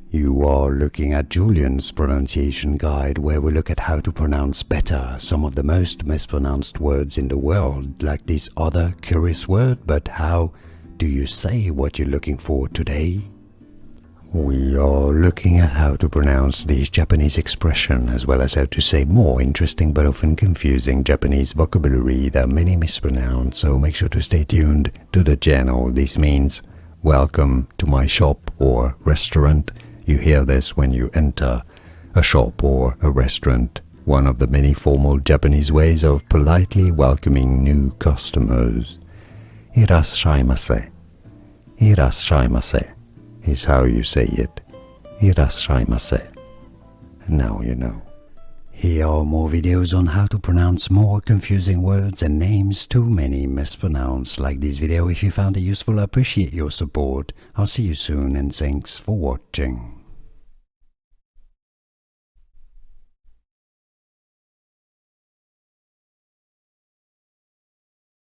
You are looking at Julian's pronunciation guide, where we look at how to pronounce better some of the most mispronounced words in the world, like this other curious word. But how do you say what you're looking for today? We are looking at how to pronounce these Japanese expressions, as well as how to say more interesting but often confusing Japanese vocabulary that many mispronounce, so make sure to stay tuned to the channel. This means welcome to my shop or restaurant. You hear this when you enter a shop or a restaurant, one of the many formal Japanese ways of politely welcoming new customers. Irasshaimase. Irasshaimase is how you say it. Irasshaimase. Now you know. Here are more videos on how to pronounce more confusing words and names too many mispronounced. Like this video if you found it useful. I appreciate your support. I'll see you soon and thanks for watching.